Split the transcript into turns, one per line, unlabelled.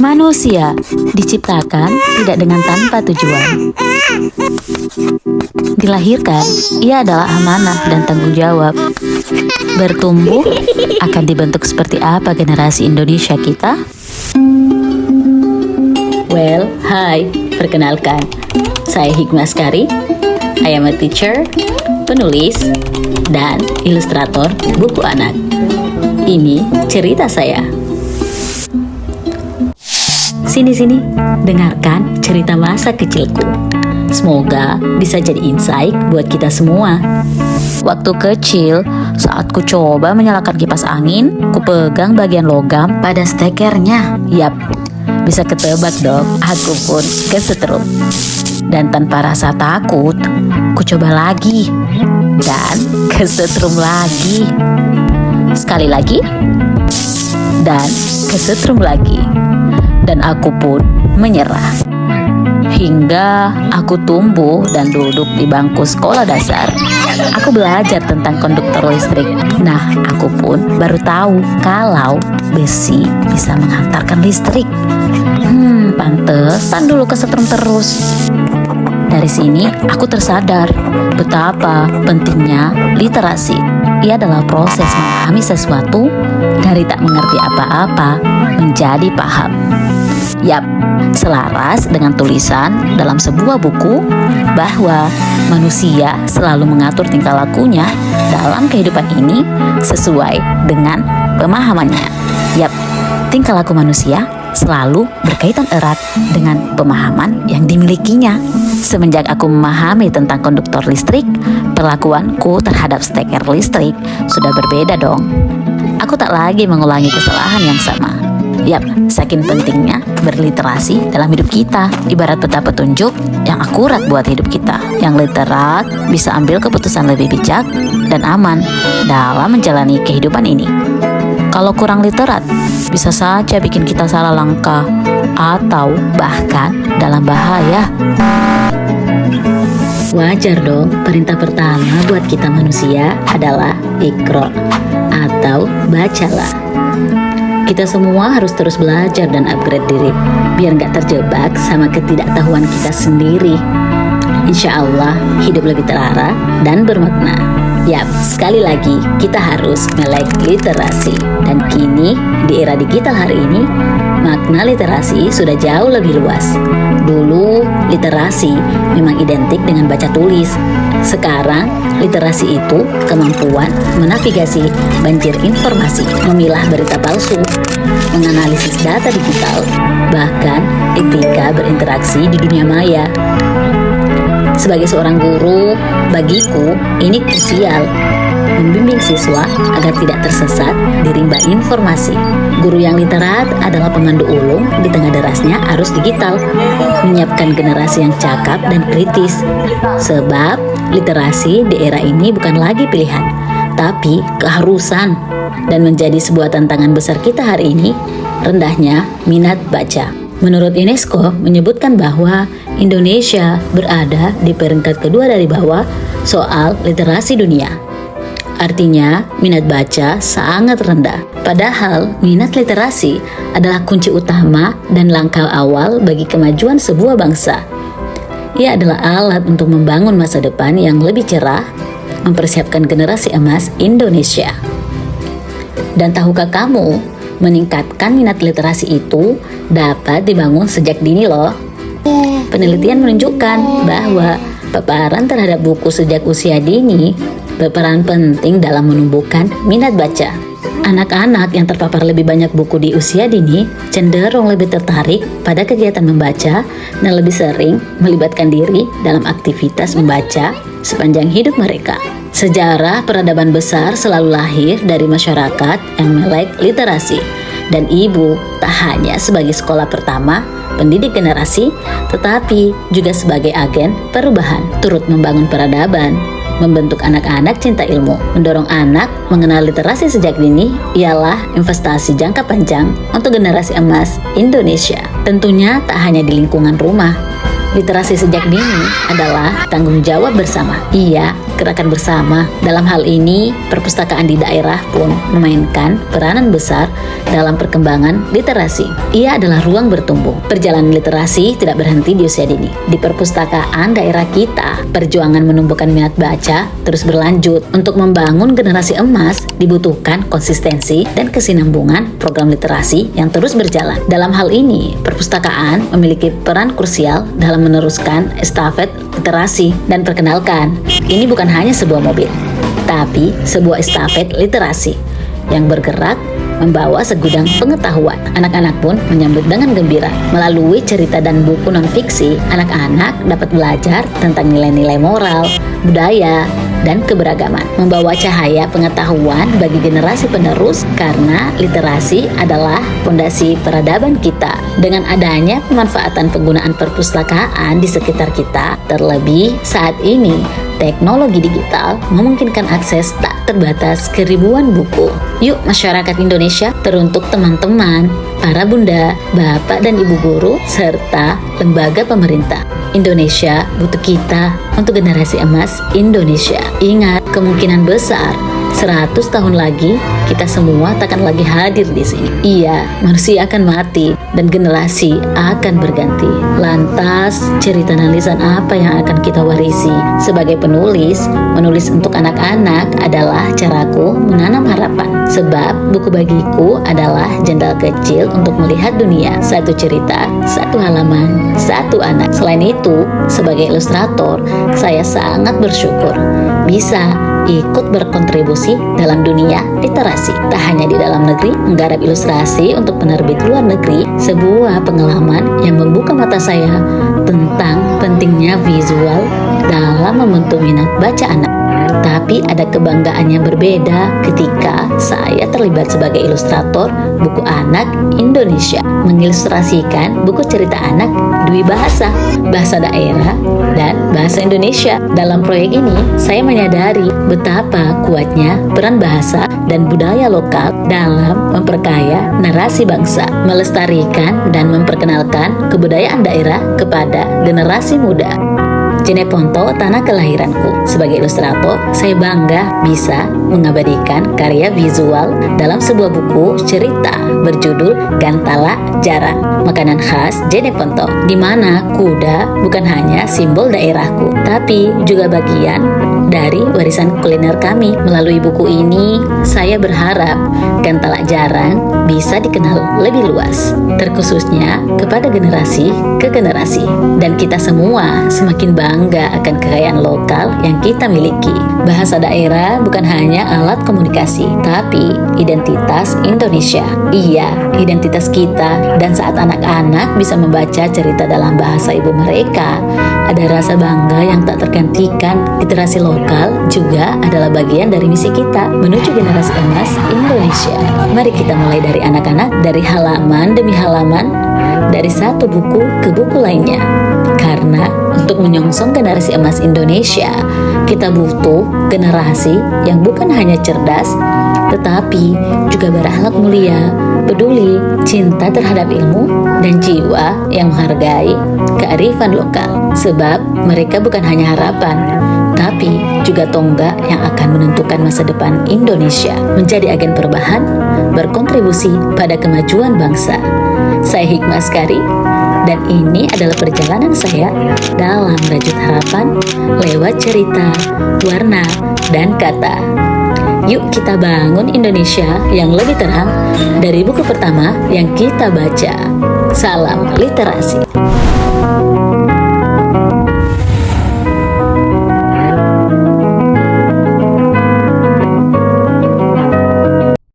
Manusia diciptakan tidak dengan tanpa tujuan. Dilahirkan, ia adalah amanah dan tanggung jawab. Bertumbuh, akan dibentuk seperti apa generasi Indonesia kita? Well, hai, perkenalkan, saya Hikmah Askari. I am a teacher, penulis, dan ilustrator buku anak. Ini cerita saya. Sini-sini, dengarkan cerita masa kecilku. Semoga bisa jadi insight buat kita semua. Waktu kecil, saat ku coba menyalakan kipas angin, ku pegang bagian logam pada stekernya. Yap, bisa ketebak dong, aku pun kesetrum. Dan tanpa rasa takut, ku coba lagi. Dan kesetrum lagi. Sekali lagi. Dan kesetrum lagi. Dan aku pun menyerah. Hingga aku tumbuh dan duduk di bangku sekolah dasar. Aku belajar tentang konduktor listrik. Nah, aku pun baru tahu kalau besi bisa menghantarkan listrik. Pantesan dulu kesetrum terus. Dari sini aku tersadar betapa pentingnya literasi. Ia adalah proses memahami sesuatu dari tak mengerti apa-apa menjadi paham. Yap, selaras dengan tulisan dalam sebuah buku bahwa manusia selalu mengatur tingkah lakunya dalam kehidupan ini sesuai dengan pemahamannya. Yap, tingkah laku manusia selalu berkaitan erat dengan pemahaman yang dimilikinya. Semenjak aku memahami tentang konduktor listrik, perlakuanku terhadap steker listrik sudah berbeda dong. Aku tak lagi mengulangi kesalahan yang sama. Yap, saking pentingnya berliterasi dalam hidup kita, ibarat peta petunjuk yang akurat buat hidup kita. Yang literat bisa ambil keputusan lebih bijak dan aman dalam menjalani kehidupan ini. Kalau kurang literat, bisa saja bikin kita salah langkah atau bahkan dalam bahaya. Wajar dong, perintah pertama buat kita manusia adalah Iqra atau bacalah. Kita semua harus terus belajar dan upgrade diri, biar nggak terjebak sama ketidaktahuan kita sendiri. Insya Allah, hidup lebih terarah dan bermakna. Yap, sekali lagi, kita harus melek literasi. Dan kini, di era digital hari ini, makna literasi sudah jauh lebih luas. Dulu, literasi memang identik dengan baca tulis. Sekarang, literasi itu kemampuan menavigasi banjir informasi, memilah berita palsu, menganalisis data digital, bahkan etika berinteraksi di dunia maya. Sebagai seorang guru, bagiku ini krusial, membimbing siswa agar tidak tersesat di rimba informasi. Guru yang literat adalah pemandu ulung di tengah derasnya arus digital, menyiapkan generasi yang cakap dan kritis. Sebab literasi di era ini bukan lagi pilihan, tapi keharusan, dan menjadi sebuah tantangan besar kita hari ini, rendahnya minat baca. Menurut UNESCO menyebutkan bahwa Indonesia berada di peringkat kedua dari bawah soal literasi dunia. Artinya, minat baca sangat rendah. Padahal, minat literasi adalah kunci utama dan langkah awal bagi kemajuan sebuah bangsa. Ia adalah alat untuk membangun masa depan yang lebih cerah, mempersiapkan generasi emas Indonesia. Dan tahukah kamu, meningkatkan minat literasi itu dapat dibangun sejak dini loh. Penelitian menunjukkan bahwa paparan terhadap buku sejak usia dini berperan penting dalam menumbuhkan minat baca. Anak-anak yang terpapar lebih banyak buku di usia dini cenderung lebih tertarik pada kegiatan membaca dan lebih sering melibatkan diri dalam aktivitas membaca sepanjang hidup mereka. Sejarah peradaban besar selalu lahir dari masyarakat yang melek literasi. Dan ibu tak hanya sebagai sekolah pertama, pendidik generasi, tetapi juga sebagai agen perubahan, turut membangun peradaban, membentuk anak-anak cinta ilmu. Mendorong anak mengenal literasi sejak dini ialah investasi jangka panjang untuk generasi emas Indonesia. Tentunya tak hanya di lingkungan rumah, Literasi sejak dini adalah tanggung jawab bersama. Iya, gerakan bersama. Dalam hal ini, perpustakaan di daerah pun memainkan peranan besar dalam perkembangan literasi. Ia adalah ruang bertumbuh. Perjalanan literasi tidak berhenti di usia dini. Di perpustakaan daerah kita, perjuangan menumbuhkan minat baca terus berlanjut. Untuk membangun generasi emas, dibutuhkan konsistensi dan kesinambungan program literasi yang terus berjalan. Dalam hal ini, perpustakaan memiliki peran krusial dalam meneruskan estafet literasi. Dan perkenalkan, ini bukan hanya sebuah mobil, tapi sebuah estafet literasi yang bergerak membawa segudang pengetahuan. Anak-anak pun menyambut dengan gembira. Melalui cerita dan buku non-fiksi, anak-anak dapat belajar tentang nilai-nilai moral, budaya, dan keberagaman. Membawa cahaya pengetahuan bagi generasi penerus karena literasi adalah fondasi peradaban kita. Dengan adanya pemanfaatan penggunaan perpustakaan di sekitar kita, terlebih saat ini, teknologi digital memungkinkan akses tak terbatas ke ribuan buku. Yuk masyarakat Indonesia, teruntuk teman-teman, para bunda, bapak dan ibu guru, serta lembaga pemerintah. Indonesia butuh kita untuk generasi emas Indonesia. Ingat, kemungkinan besar 100 tahun lagi kita semua takkan lagi hadir di sini. Iya, manusia akan mati dan generasi akan berganti. Lantas, cerita dan lisan apa yang akan kita warisi? Sebagai penulis, menulis untuk anak-anak adalah caraku menanam harapan. Sebab buku bagiku adalah jendela kecil untuk melihat dunia. Satu cerita, satu halaman, satu anak. Selain itu, sebagai ilustrator, saya sangat bersyukur bisa ikut berkontribusi dalam dunia literasi. Tak hanya di dalam negeri, menggarap ilustrasi untuk penerbit luar negeri, sebuah pengalaman yang membuka mata saya tentang pentingnya visual dalam membentuk minat baca anak. Tapi ada kebanggaan yang berbeda ketika saya terlibat sebagai ilustrator buku anak Indonesia, mengilustrasikan buku cerita anak dua bahasa, bahasa daerah dan bahasa Indonesia. Dalam proyek ini, saya menyadari betapa kuatnya peran bahasa dan budaya lokal dalam memperkaya narasi bangsa, melestarikan dan memperkenalkan kebudayaan daerah kepada generasi muda. Jeneponto, tanah kelahiranku. Sebagai ilustrator, saya bangga bisa mengabadikan karya visual dalam sebuah buku cerita berjudul Gantala Jarang, makanan khas Jeneponto, di mana kuda bukan hanya simbol daerahku, tapi juga bagian dari warisan kuliner kami. Melalui buku ini, saya berharap Gantala Jarang bisa dikenal lebih luas, terkhususnya kepada generasi ke generasi. Dan kita semua semakin bangga akan kekayaan lokal yang kita miliki. Bahasa daerah bukan hanya alat komunikasi, tapi identitas Indonesia. Iya, identitas kita. Dan saat anak-anak bisa membaca cerita dalam bahasa ibu mereka, ada rasa bangga yang tak tergantikan. Literasi lokal juga adalah bagian dari misi kita menuju generasi emas Indonesia. Mari kita mulai dari anak-anak, dari halaman demi halaman, dari satu buku ke buku lainnya. Karena untuk menyongsong generasi emas Indonesia, kita butuh generasi yang bukan hanya cerdas, tetapi juga berakhlak mulia, peduli, cinta terhadap ilmu, dan jiwa yang menghargai kearifan lokal. Sebab mereka bukan hanya harapan, tapi juga tonggak yang akan menentukan masa depan Indonesia, menjadi agen perubahan, berkontribusi pada kemajuan bangsa. Saya Hikmah Askari, dan ini adalah perjalanan saya dalam merajut harapan lewat cerita, warna, dan kata. Yuk kita bangun Indonesia yang lebih terang dari buku pertama yang kita baca. Salam literasi.